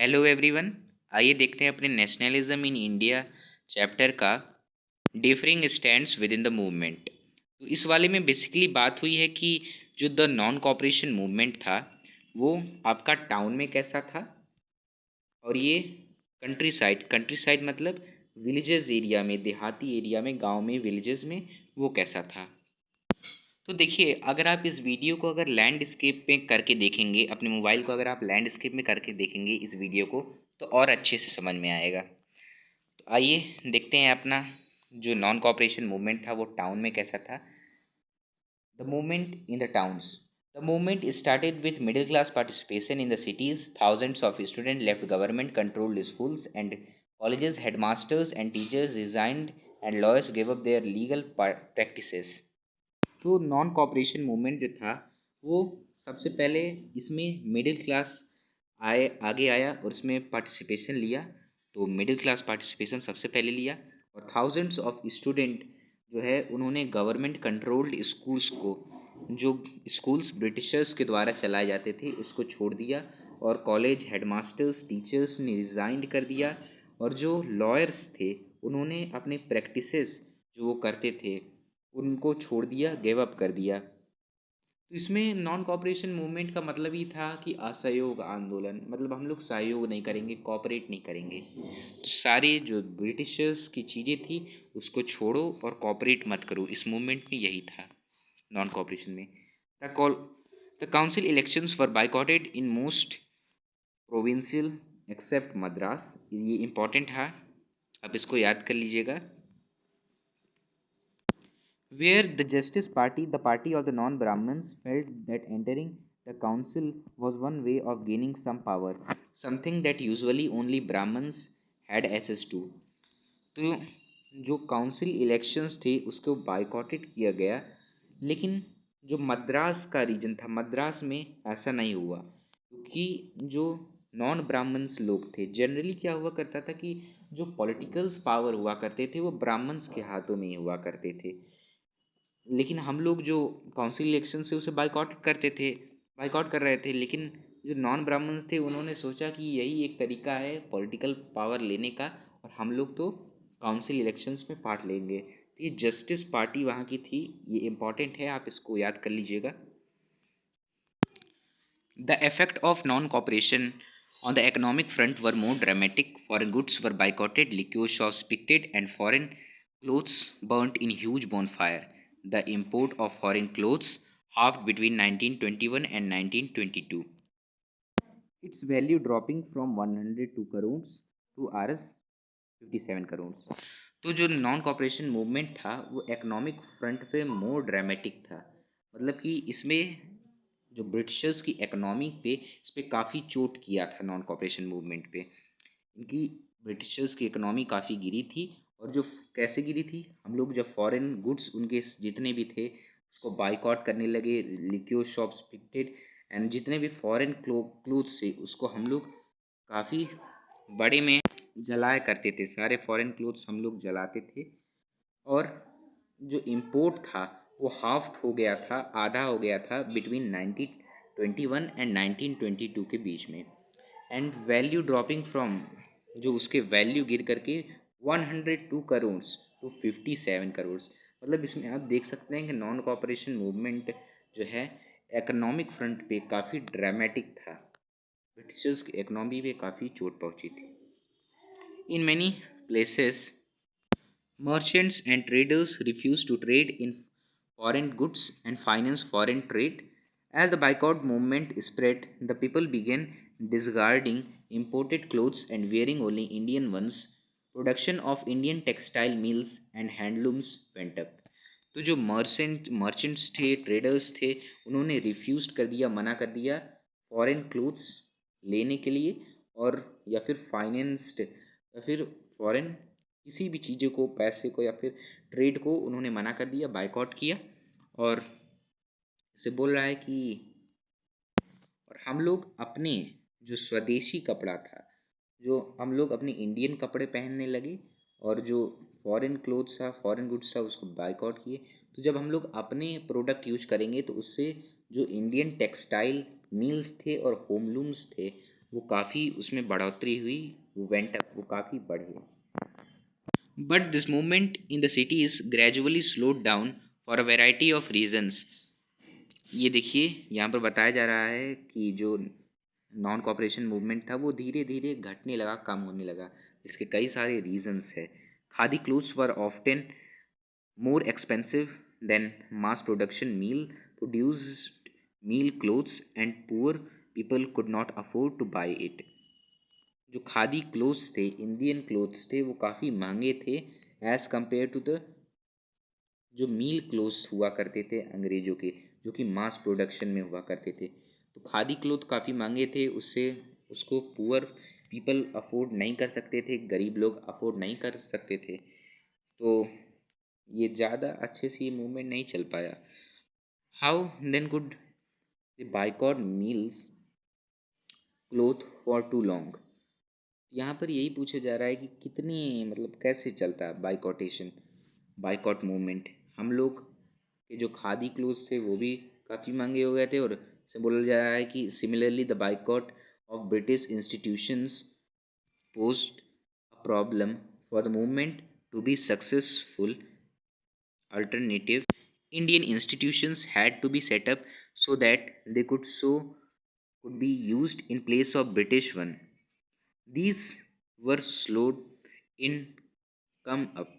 Hello everyone. आइए देखते हैं अपने नेशनलिज्म इन इंडिया चैप्टर का differing stands with in the movement. तो इस वाले में बेसिकली बात हुई है कि जो द नॉन कॉपरेशन मूवमेंट था वो आपका टाउन में कैसा था, और ये कंट्री साइड मतलब विलेजेस एरिया में, देहाती एरिया में, गांव में, विलेजेस में वो कैसा था। तो देखिए, अगर आप इस वीडियो को अगर लैंडस्केप में करके देखेंगे, अपने मोबाइल को अगर आप लैंडस्केप में करके देखेंगे इस वीडियो को, तो और अच्छे से समझ में आएगा। तो आइए देखते हैं अपना जो नॉन कॉपरेशन मूवमेंट था वो टाउन में कैसा था। The movement in the towns. The movement started with middle class participation in the cities. Thousands of student left government controlled schools and colleges, headmasters and teachers resigned and lawyers give up their legal practices. तो non cooperation movement जो था वो सबसे पहले इसमें middle class आगे आया और उसमें पार्टिसिपेशन लिया। तो मिडिल क्लास पार्टिसिपेशन सबसे पहले लिया, और थाउजेंड्स ऑफ स्टूडेंट जो है उन्होंने गवर्नमेंट कंट्रोल्ड स्कूल्स को, जो स्कूल्स ब्रिटिशर्स के द्वारा चलाए जाते थे, उसको छोड़ दिया, और कॉलेज, हेडमास्टर्स, टीचर्स ने रिज़ाइन कर दिया, और जो लॉयर्स थे उन्होंने अपने प्रैक्टिसेस जो वो करते थे उनको छोड़ दिया, गिव अप कर दिया। तो इसमें नॉन कॉपरेशन मूवमेंट का मतलब ही था कि असहयोग आंदोलन, मतलब हम लोग सहयोग नहीं करेंगे, कॉपरेट नहीं करेंगे। तो सारे जो ब्रिटिशर्स की चीज़ें थी उसको छोड़ो और कॉपरेट मत करो। इस मूवमेंट में यही था नॉन कॉपरेशन में। The call the council elections were boycotted in most provincial except Madras. ये इम्पोर्टेंट है, आप इसको याद कर लीजिएगा। Where the Justice Party, the party of the non-Brahmins, felt that entering the council was one way of gaining some power, something that usually only Brahmins had access to. तो जो council elections थे उसको boycotted किया गया, लेकिन जो मद्रास का reason था, मद्रास में ऐसा नहीं हुआ, क्योंकि जो नॉन ब्राह्मण्स लोग थे, जनरली क्या हुआ करता था कि जो पॉलिटिकल्स पावर हुआ करते थे वो ब्राह्मण्स के हाथों में ही हुआ करते थे। लेकिन हम लोग जो काउंसिल इलेक्शन से उसे बाइकआउट कर रहे थे, लेकिन जो नॉन ब्राह्मण्स थे उन्होंने सोचा कि यही एक तरीका है पॉलिटिकल पावर लेने का, और हम लोग तो काउंसिल इलेक्शंस में पार्ट लेंगे। तो ये जस्टिस पार्टी वहाँ की थी, ये इम्पॉर्टेंट है, आप इसको याद कर लीजिएगा। The effect of non-cooperation on the economic front were more dramatic. Foreign goods were boycotted, liquor shops picketed, and foreign clothes burnt in huge bonfire. The import of foreign clothes halved between 1921 and 1922, its value dropping from 102 crores to Rs 57 crores. तो जो non cooperation movement था वो economic front पे मोर dramatic था, मतलब कि इसमें जो ब्रिटिशर्स की इकोनॉमी पे, इस पे काफ़ी चोट किया था नॉन कॉपरेशन मूवमेंट पे। इनकी ब्रिटिशर्स की इकोनॉमी काफ़ी गिरी थी, और जो कैसे गिरी थी, हम लोग जब फॉरेन गुड्स उनके जितने भी थे उसको बाइकआउट करने लगे, लिक्योर शॉप्स पिक्टेड, एंड जितने भी फॉरेन क्लोथ्स से उसको हम लोग काफ़ी बड़े में जलाया करते थे, सारे फॉरेन क्लोथ्स हम लोग जलाते थे। और जो इम्पोर्ट था वो हाफ हो गया था, आधा हो गया था बिटवीन 1921 एंड 1922 के बीच में। एंड वैल्यू ड्रॉपिंग फ्रॉम, जो उसके वैल्यू गिर करके 102 करोड़ टू 57 करोड़। मतलब इसमें आप देख सकते हैं कि नॉन कॉपरेशन मूवमेंट जो है इकोनॉमिक फ्रंट पे काफ़ी ड्रामेटिक था, ब्रिटिशर्स की इकोनॉमी पे काफ़ी चोट पहुंची थी। In many places merchants and traders refused to trade in foreign goods and finance foreign trade. As the boycott movement spread, the people began discarding imported clothes and wearing only Indian ones. Production of Indian textile mills and handlooms went up. तो जो merchants थे, traders थे, उन्होंने refuse कर दिया, मना कर दिया फॉरेन क्लोथ्स लेने के लिए, और या फिर फाइनेंस्ड, या फिर फॉरेन किसी भी चीज़ों को, पैसे को या फिर ट्रेड को उन्होंने मना कर दिया, बाइकआउट किया। और इसे बोल रहा है कि और हम लोग अपने जो स्वदेशी कपड़ा था, जो हम लोग अपने इंडियन कपड़े पहनने लगे, और जो फॉरेन क्लोथ्स था, फॉरेन गुड्स था, उसको बाइकआउट किए। तो जब हम लोग अपने प्रोडक्ट यूज करेंगे तो उससे जो इंडियन टेक्सटाइल मिल्स थे और होमलूम्स थे वो काफ़ी उसमें बढ़ोतरी हुई, वो वेंट अप, वो काफ़ी बढ़े। But this movement in the cities gradually slowed down for a variety of reasons. ये देखिए यहाँ पर बताया जा रहा है कि जो नॉन कॉपरेशन मूवमेंट था वो धीरे धीरे घटने लगा, कम होने लगा। इसके कई सारे रीजंस है। Khadi clothes were often more expensive than mass production meal produced meal clothes and poor people could not afford to buy it। जो खादी क्लोथ्स थे, इंडियन क्लोथ्स थे, वो काफ़ी महंगे थे एज़ कम्पेयर टू द जो मील क्लोथ्स हुआ करते थे अंग्रेज़ों के, जो कि मास प्रोडक्शन में हुआ करते थे। तो खादी क्लोथ काफ़ी महंगे थे, उससे उसको पुअर पीपल अफोर्ड नहीं कर सकते थे, गरीब लोग अफोर्ड नहीं कर सकते थे। तो ये ज़्यादा अच्छे से ये मूवमेंट नहीं चल पाया। How then could the boycott mills cloth for too long. यहाँ पर यही पूछा जा रहा है कि कितनी मतलब कैसे चलता है बाइकॉटेशन, बाइकॉट मूवमेंट। हम लोग के जो खादी क्लोथ्स थे वो भी काफ़ी महंगे हो गए थे, और से बोला जा रहा है कि similarly the boycott of British institutions posed a problem for the movement to be successful. Alternative Indian institutions had to be set up so that they could be used in place of British one. These were slowed in come up।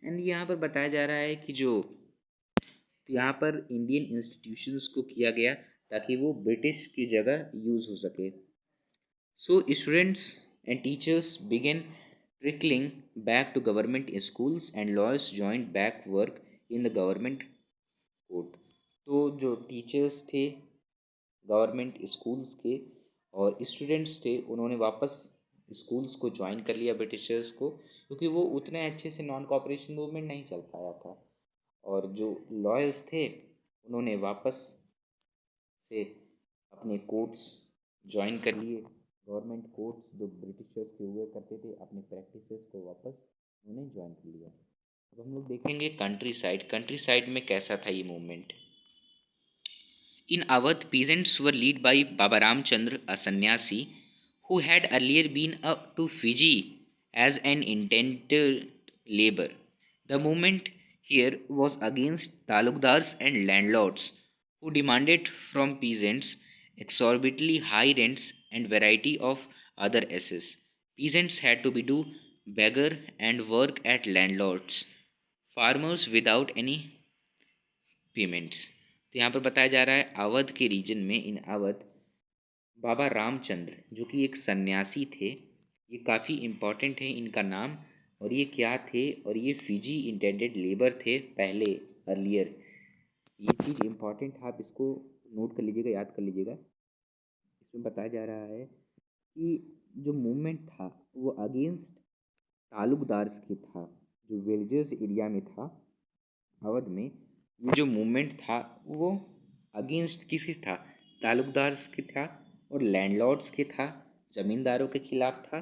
And यहाँ पर बताया जा रहा है कि जो यहाँ पर इंडियन इंस्टीट्यूशंस को किया गया ताकि वो ब्रिटिश की जगह यूज़ हो सके। So students and teachers began trickling back to government schools and lawyers joined back work in the government court. तो जो टीचर्स थे गवर्नमेंट स्कूल्स के और स्टूडेंट्स थे, उन्होंने वापस स्कूल्स को ज्वाइन कर लिया ब्रिटिशर्स को, क्योंकि वो उतने अच्छे से नॉन कॉपरेशन मूवमेंट नहीं चल पाया था। और जो लॉयर्स थे उन्होंने वापस से अपने कोर्ट्स ज्वाइन कर लिए। गवर्नमेंट कोर्ट्स जो ब्रिटिशर्स के हुए करते थे, अपने प्रैक्टिसेस को वापस उन्होंने ज्वाइन कर लिया। अब हम लोग देखेंगे कंट्री साइड। कंट्री साइड में कैसा था ये movement. In Awadh, peasants were led by Baba Ramchandra, a sannyasi, who had earlier been up to Fiji as an indentured labor. The movement here was against talukdars and landlords, who demanded from peasants exorbitantly high rents and variety of other assets. Peasants had to be do beggar and work at landlords, farmers without any payments. तो यहाँ पर बताया जा रहा है अवध के reason में, इन अवध बाबा रामचंद्र जो कि एक सन्यासी थे, ये काफ़ी इम्पॉर्टेंट है इनका नाम। और ये क्या थे, और ये फिजी इंटेंडेड लेबर थे पहले, अर्लियर। ये चीज़ इम्पॉर्टेंट, आप इसको नोट कर लीजिएगा, याद कर लीजिएगा। इसमें बताया जा रहा है कि जो मूवमेंट था वो अगेंस्ट तालुकदार्स के था, जो विलेजर्स एरिया में था अवध में। ये जो मूवमेंट था वो अगेंस्ट किसी था, तालुकदार्स के था और लैंडलॉर्ड्स के था, ज़मींदारों के खिलाफ था।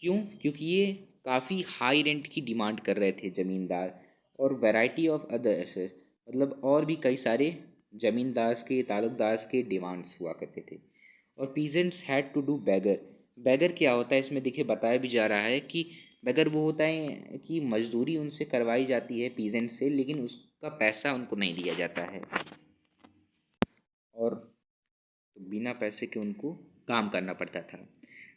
क्यों? क्योंकि ये काफ़ी हाई रेंट की डिमांड कर रहे थे ज़मींदार, और वैरायटी ऑफ अदर एसेट्स, मतलब और भी कई सारे ज़मींदार्स के, तालुकदार्स के डिमांड्स हुआ करते थे। और peasants had to do begar. Begar क्या होता है इसमें देखिए बताया भी जा रहा है कि बैगर वो होता है कि मजदूरी उनसे करवाई जाती है पीजेंट से, लेकिन उसका पैसा उनको नहीं दिया जाता है, और तो बिना पैसे के उनको काम करना पड़ता था।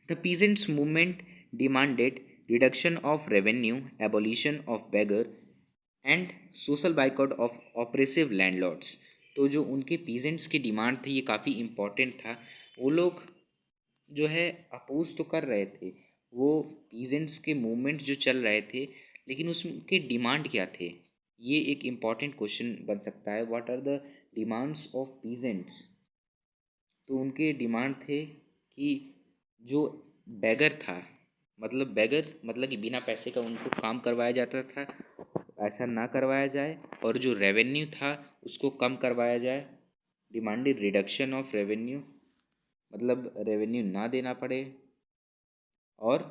The peasants movement demanded reduction of revenue, abolition of beggar and social boycott of oppressive landlords. तो जो उनके पीजेंट्स की डिमांड थी ये काफ़ी इम्पोर्टेंट था। वो लोग जो है अपोज तो कर रहे थे, वो पीजेंट्स के मूवमेंट जो चल रहे थे, लेकिन उसके डिमांड क्या थे, ये एक इम्पॉर्टेंट क्वेश्चन बन सकता है। What are the demands of peasants. तो उनके डिमांड थे कि जो बैगर था, मतलब बैगर मतलब कि बिना पैसे का उनको काम करवाया जाता था, ऐसा ना करवाया जाए, और जो रेवेन्यू था उसको कम करवाया जाए। डिमांडेड रिडक्शन ऑफ रेवेन्यू, मतलब रेवेन्यू ना देना पड़े, और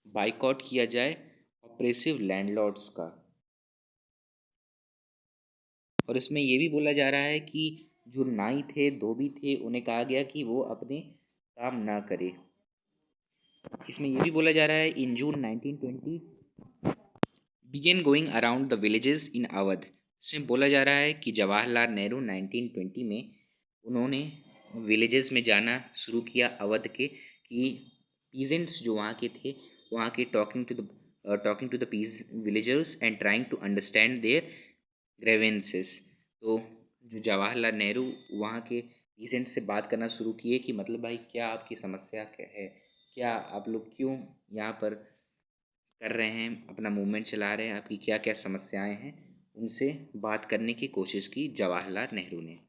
बाइकआउट किया जाए ऑपरेसिव लैंडलॉर्ड्स का। और इसमें ये भी बोला जा रहा है कि जो नाई थे, धोबी थे, उन्हें कहा गया कि वो अपने काम ना करें। इसमें ये भी बोला जा रहा है in June 1920 began going around the villages in Awadh. इसमें बोला जा रहा है कि जवाहरलाल नेहरू 1920 में उन्होंने विलेजेस में जाना शुरू किया अवध के, कि पीजेंट्स जो वहाँ के थे, वहाँ के talking to the peace villagers and trying to understand their grievances. तो जो जवाहरलाल नेहरू वहाँ के पीजेंट से बात करना शुरू किए कि मतलब भाई क्या आपकी समस्या क्या है, क्या आप लोग क्यों यहाँ पर कर रहे हैं, अपना मूवमेंट चला रहे हैं, आपकी क्या क्या समस्याएं हैं, उनसे बात करने की कोशिश की जवाहरलाल नेहरू ने।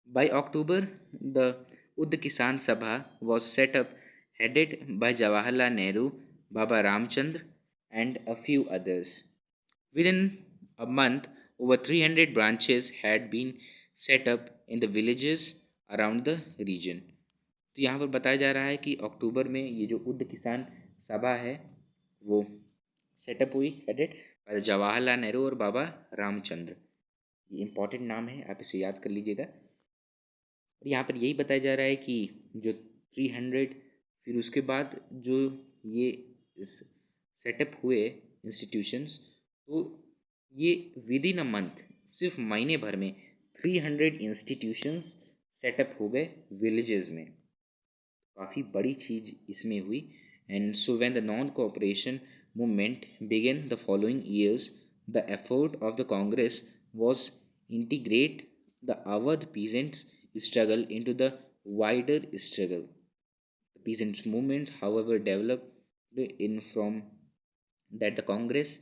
बाय अक्टूबर द उद्द किसान सभा was set up headed by Jawaharlal Nehru, Baba Ramchandra, and a few others. Within a month, over 300 branches had been set up in the villages around the region. तो यहाँ पर बताया जा रहा है कि अक्टूबर में ये जो उद्द किसान सभा है वो सेटअप हुई, हेडेड बाय जवाहरलाल नेहरू और बाबा रामचंद्र। ये इम्पोर्टेंट नाम है, आप इसे याद कर लीजिएगा। और यहाँ पर यही बताया जा रहा है कि जो 300, फिर उसके बाद जो ये सेटअप हुए इंस्टीट्यूशंस, तो ये विद इन अ मंथ, सिर्फ महीने भर में 300 इंस्टीट्यूशंस सेटअप हो गए विलेजेस में। काफ़ी बड़ी चीज़ इसमें हुई। And so when the non cooperation movement began the following years, the effort of the Congress was integrate the Awadh peasants' struggle into the wider struggle. The peasants' movement, however, developed in from that the Congress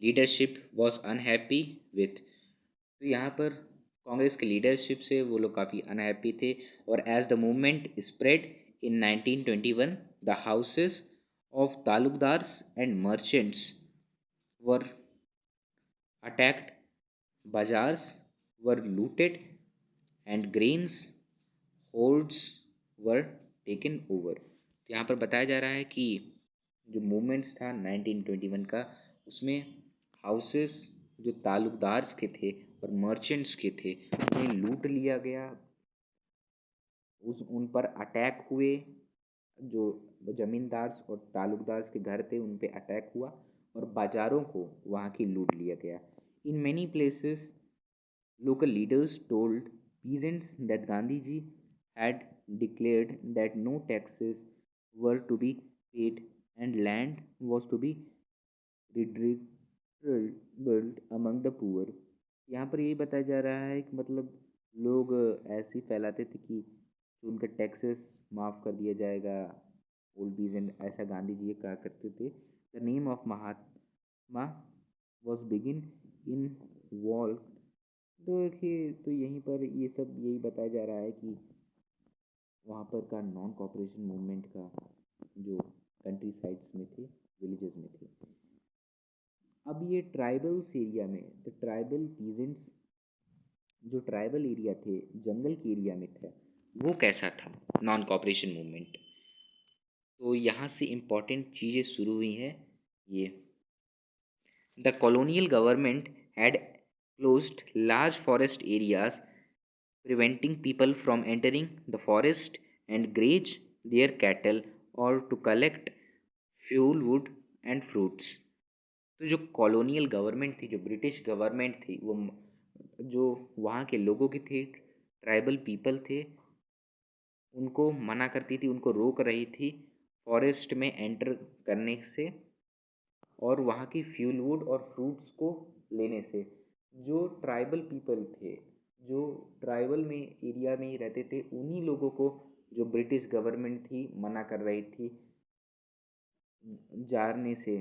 leadership was unhappy with. तो यहाँ पर कांग्रेस के leadership से वो लोग काफ़ी unhappy थे। और as the movement spread in 1921 the houses of talukdars and merchants were attacked, bazaars were looted, and grains hoards were taken over. तो यहाँ पर बताया जा रहा है कि जो मूवमेंट्स था 1921 का, उसमें हाउसेस जो तालुकदार्स के थे और मर्चेंट्स के थे उन्हें लूट लिया गया, उन पर अटैक हुए, जो जमींदार्स और तालुकदार्स के घर थे उन पे अटैक हुआ और बाज़ारों को वहाँ की लूट लिया गया। In many places local leaders told peasants that Gandhi ji had declared that no taxes were to be paid and land was to be redistributed among the poor। यहाँ पर यही बताया जा रहा है कि मतलब लोग ऐसे ही फैलाते थे कि उनका टैक्सेस माफ़ कर दिया जाएगा, ओल्ड पीजेंट ऐसा गांधी जी कहा करते थे। The name of Mahatma was begin in wall. तो देखिए, तो यहीं पर ये सब यही बताया जा रहा है कि वहाँ पर का नॉन कॉपरेशन मूवमेंट का जो कंट्री साइड्स में थे, विलेजेस में थे। अब ये ट्राइबल्स एरिया में, तो ट्राइबल पीजेंट्स जो ट्राइबल एरिया थे, जंगल के एरिया में था, वो कैसा था नॉन कॉपरेशन मूवमेंट। तो यहाँ से इम्पॉर्टेंट चीज़ें शुरू हुई हैं। ये the colonial government had closed large forest areas preventing people from entering the forest and graze their cattle और to collect fuel wood and fruits. तो जो कॉलोनियल गवर्नमेंट थी, जो ब्रिटिश गवर्नमेंट थी, वो जो वहाँ के लोगों की थी, ट्राइबल पीपल थे, उनको मना करती थी, उनको रोक रही थी फॉरेस्ट में एंटर करने से और वहाँ की फ्यूल वुड और फ्रूट्स को लेने से। जो ट्राइबल पीपल थे, जो ट्राइबल में एरिया में ही रहते थे, उन्हीं लोगों को जो ब्रिटिश गवर्नमेंट थी मना कर रही थी जाने से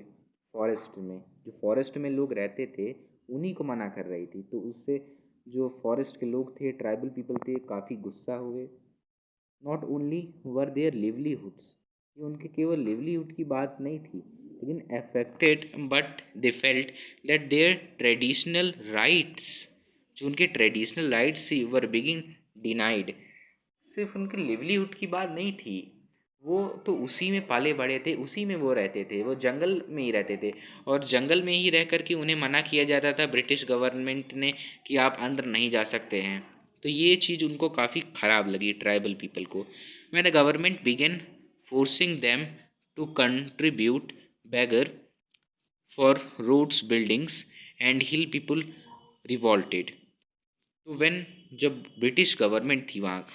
फॉरेस्ट में। जो फॉरेस्ट में लोग रहते थे उन्हीं को मना कर रही थी, तो उससे जो फॉरेस्ट के लोग थे, ट्राइबल पीपल थे, काफ़ी गुस्सा हुए। नॉट ओनली वर देयर लिवलीहुड्स, ये उनके केवल लिवलीहुड की बात नहीं थी, लेकिन affected but they felt that there traditional rights, जो उनके ट्रेडिशनल राइट्स थी, वर बिगिंग डिनाइड। सिर्फ उनके लिवलीहुड की बात नहीं थी, वो तो उसी में पाले बड़े थे, उसी में वो रहते थे, वो जंगल में ही रहते थे और जंगल में ही रह कर के उन्हें मना किया जाता था ब्रिटिश गवर्नमेंट ने कि आप अंदर नहीं जा सकते हैं। तो ये चीज़ उनको काफ़ी ख़राब लगी ट्राइबल पीपल को। When the government began forcing them to contribute beggar for roads, buildings, and hill people revolted. तो व्हेन जब ब्रिटिश गवर्नमेंट थी वहाँ,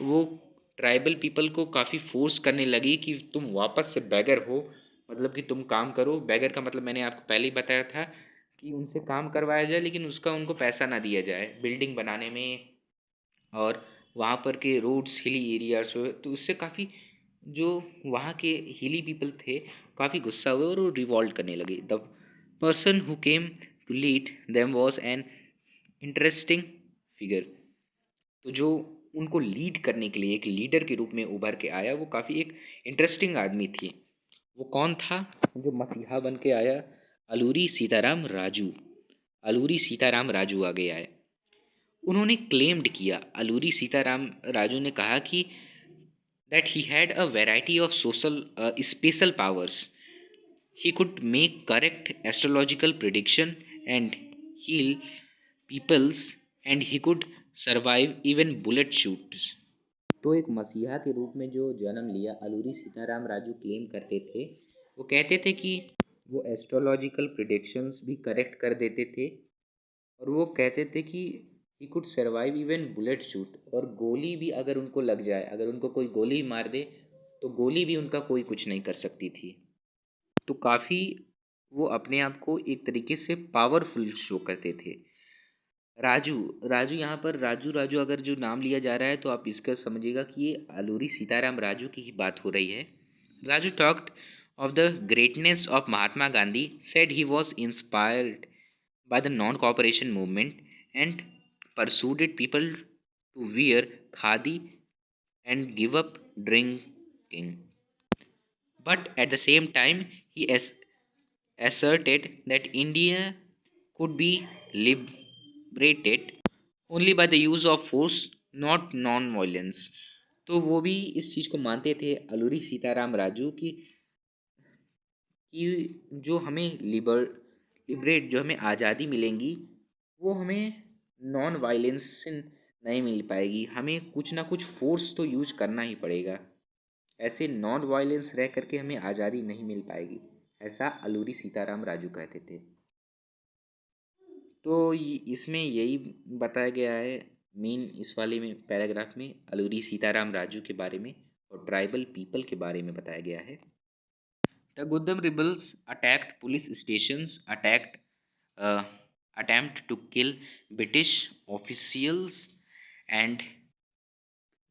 वो ट्राइबल पीपल को काफ़ी फोर्स करने लगी कि तुम वापस से बैगर हो, मतलब कि तुम काम करो। बैगर का मतलब मैंने आपको पहले ही बताया था कि उनसे काम करवाया जाए लेकिन उसका उनको पैसा ना दिया जाए बिल्डिंग बनाने में और वहाँ पर के रोड्स हिली एरियाज पे। तो उससे काफ़ी जो वहाँ के हिली पीपल थे काफ़ी गुस्सा हुए और वो रिवॉल्ट करने लगे। The person who came to lead them was an interesting figure. तो जो उनको लीड करने के लिए एक लीडर के रूप में उभर के आया वो काफ़ी एक इंटरेस्टिंग आदमी थी। वो कौन था जो मसीहा बन के आया? अलूरी सीताराम राजू। अलूरी सीताराम राजू आगे आए। उन्होंने क्लेम्ड किया, अलूरी सीताराम राजू ने कहा कि that he had a variety of social special powers. He could make correct astrological prediction and heal peoples, and he could survive even bullet shoots. तो एक मसीहा के रूप में जो जन्म लिया अलूरी सीताराम राजू क्लेम करते थे। वो कहते थे कि वो एस्ट्रोलॉजिकल प्रिडिक्शंस भी करेक्ट कर देते थे और वो कहते थे कि he could survive even bullet shoot. और गोली भी अगर उनको लग जाए, अगर उनको कोई गोली मार दे तो गोली भी उनका कोई कुछ नहीं कर सकती थी। तो काफ़ी वो अपने आप को एक तरीके से पावरफुल शो करते थे। राजू, राजू यहाँ पर राजू राजू अगर जो नाम लिया जा रहा है तो आप इसका समझिएगा कि ये अलूरी सीताराम राजू की ही बात हो रही है। Raju talked of the greatness of Mahatma Gandhi, said he was inspired by the non-cooperation movement and persuaded people to wear khadi and give up drinking. But at the same time, he asserted that India could be liberated only by the use of force, not non-violence. तो वो भी इस चीज़ को मानते थे अलूरी सीताराम राजू कि जो हमें लिबरेट जो हमें आज़ादी मिलेंगी वो हमें नॉन वायलेंस से नहीं मिल पाएगी, हमें कुछ ना कुछ फोर्स तो यूज करना ही पड़ेगा। ऐसे नॉन वायलेंस रह करके हमें आज़ादी नहीं मिल पाएगी, ऐसा अलूरी सीताराम राजू कहते थे। तो इसमें यही बताया गया है मेन इस वाले में पैराग्राफ में अलूरी सीताराम राजू के बारे में और ट्राइबल पीपल के बारे में बताया गया है। The Guddam rebels attacked police stations, uh, attempt to kill British officials, and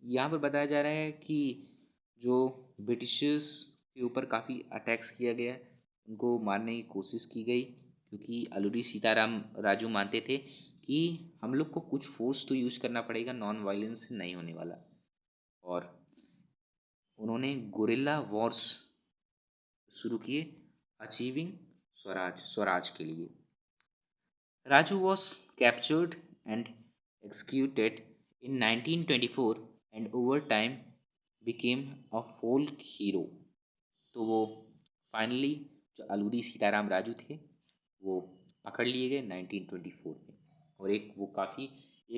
यहाँ पर बताया जा रहा है कि जो ब्रिटिशर्स के ऊपर काफ़ी अटैक्स किया गया, उनको मारने की कोशिश की गई क्योंकि अलूरी सीताराम राजू मानते थे कि हम लोग को कुछ फोर्स तो यूज़ करना पड़ेगा, नॉन वायलेंस नहीं होने वाला। और उन्होंने गुरिल्ला वॉर्स शुरू किए अचीविंग स्वराज के लिए। Raju was captured and executed in 1924 and over time became a folk hero. तो वो फाइनली जो अलूरी सीताराम राजू थे वो पकड़ लिए गए 1924 में और एक वो काफ़ी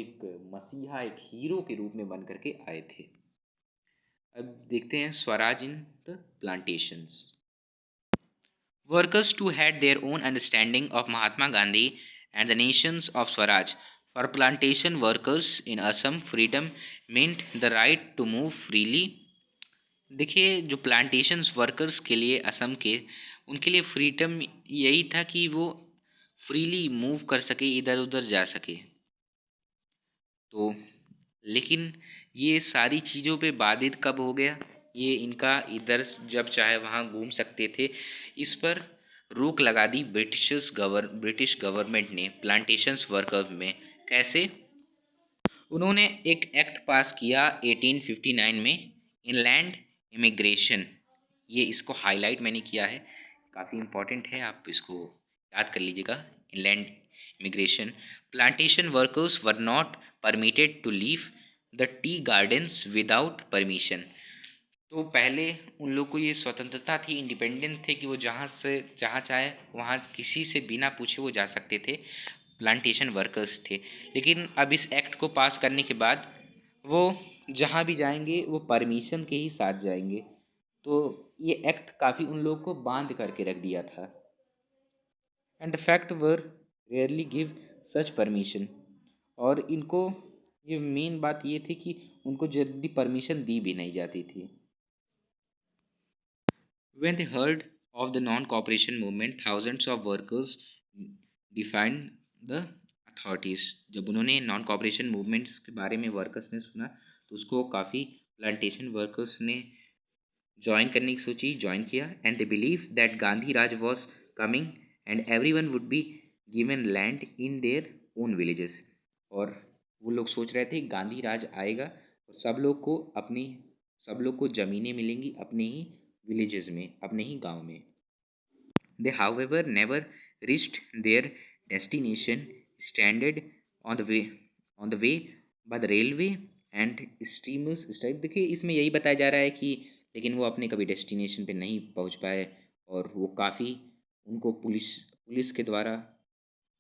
एक मसीहा एक हीरो के रूप में बन करके आए थे। अब देखते हैं Swaraj in the plantations. Workers too had their own understanding of Mahatma Gandhi and the nations of Swaraj. For plantation workers in Assam, freedom meant the right to move freely. देखिए जो प्लांटेशंस वर्कर्स के लिए असम के उनके लिए freedom यही था कि वो फ्रीली मूव कर सके, इधर उधर जा सके। तो लेकिन ये सारी चीज़ों पे बाधित कब हो गया? ये इनका इधर जब चाहे वहाँ घूम सकते थे, इस पर रोक लगा दी ब्रिटिश गवर्नमेंट ने प्लांटेशंस वर्कर में। कैसे? उन्होंने एक एक्ट पास किया 1859 में, इनलैंड इमिग्रेशन। ये इसको हाईलाइट मैंने किया है, काफ़ी इम्पोर्टेंट है, आप इसको याद कर लीजिएगा। Inland immigration, plantation workers were not permitted to leave the tea gardens without permission. तो पहले उन लोग को ये स्वतंत्रता थी, इंडिपेंडेंट थे कि वो जहाँ से जहाँ चाहे वहाँ किसी से बिना पूछे वो जा सकते थे, प्लांटेशन वर्कर्स थे। लेकिन अब इस एक्ट को पास करने के बाद वो जहाँ भी जाएंगे वो परमिशन के ही साथ जाएंगे। तो ये एक्ट काफ़ी उन लोगों को बांध करके रख दिया था। And the fact were rarely give such permission. और इनको ये मेन बात ये थी कि उनको जल्दी परमिशन दी भी नहीं जाती थी। When they heard of the non-cooperation movement, thousands of workers defied the authorities. जब उन्होंने नॉन कॉपरेशन मूवमेंट्स के बारे में वर्कर्स ने सुना तो उसको काफ़ी प्लांटेशन वर्कर्स ने ज्वाइन करने की सोची, ज्वाइन किया। And they believe that Gandhi Raj was coming and everyone would be given land in their own villages. और वो लोग सोच रहे थे गांधी राज आएगा और सब लोग को ज़मीनें मिलेंगी अपने ही villages में, अपने ही गांव में। They however never reached their destination, stranded on the way on the way by the railway and steamers strike। देखिए इसमें यही बताया जा रहा है कि लेकिन वो अपने कभी डेस्टिनेशन पे नहीं पहुंच पाए और वो काफ़ी उनको पुलिस के द्वारा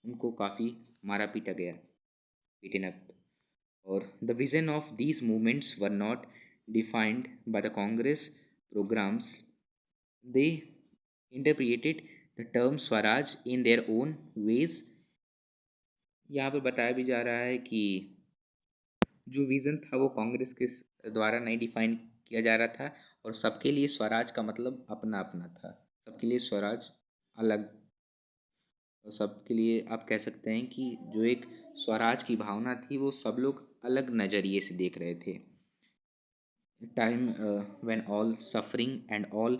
उनको काफ़ी मारा पीटा गया, beaten up। और the vision of these movements were not defined by the Congress programs। They interpreted the term Swaraj in their own ways। यहाँ पे बताया भी जा रहा है कि जो विज़न था वो कांग्रेस के द्वारा नहीं डिफाइन किया जा रहा था और सबके लिए स्वराज का मतलब अपना अपना था। सबके लिए स्वराज अलग और सबके लिए आप कह सकते हैं कि जो एक स्वराज की भावना थी वो सब लोग अलग नज़रिए से देख रहे थे। Time when all suffering and all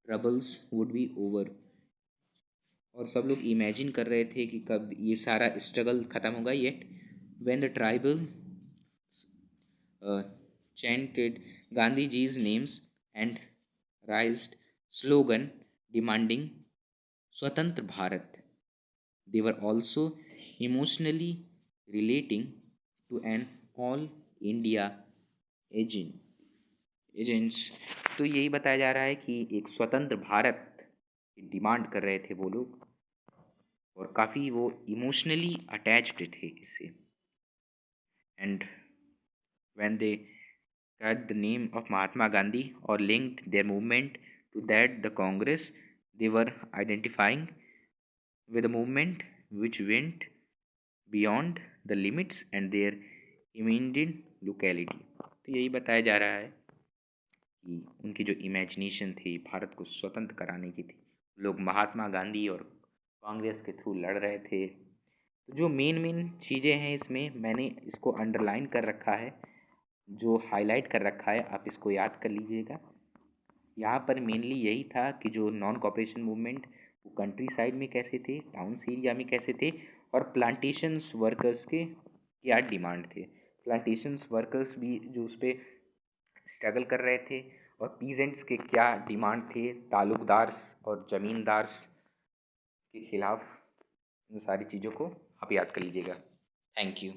troubles would be over. और सब लोग इमेजिन कर रहे थे कि कब ये सारा स्ट्रगल ख़त्म होगा। Yet when the tribal chanted Gandhiji's names and raised slogan demanding Swatantra Bharat, they were also emotionally relating to an all India agent agents. तो यही बताया जा रहा है कि एक स्वतंत्र भारत की डिमांड कर रहे थे वो लोग और काफ़ी वो इमोशनली अटैच्ड थे इससे। And when they cut the name of Mahatma Gandhi or linked their movement to that the Congress, they were identifying with a movement which went beyond the limits and their immediate locality। तो यही बताया जा रहा है कि उनकी जो imagination थी भारत को स्वतंत्र कराने की थी, लोग महात्मा गांधी और कांग्रेस के थ्रू लड़ रहे थे। तो जो मेन चीज़ें हैं इसमें मैंने इसको अंडरलाइन कर रखा है, जो हाईलाइट कर रखा है आप इसको याद कर लीजिएगा। यहाँ पर मेनली यही था कि जो नॉन कॉपरेशन मूवमेंट वो कंट्री साइड में कैसे थे, टाउन्स एरिया में कैसे थे और प्लांटेशंस वर्कर्स के क्या डिमांड थे। प्लांटेशंस वर्कर्स भी जो उस पर स्ट्रगल कर रहे थे और पीजेंट्स के क्या डिमांड थे, ताल्लुकदार्स और ज़मींदार्स के खिलाफ। इन सारी चीज़ों को आप याद कर लीजिएगा। Thank you.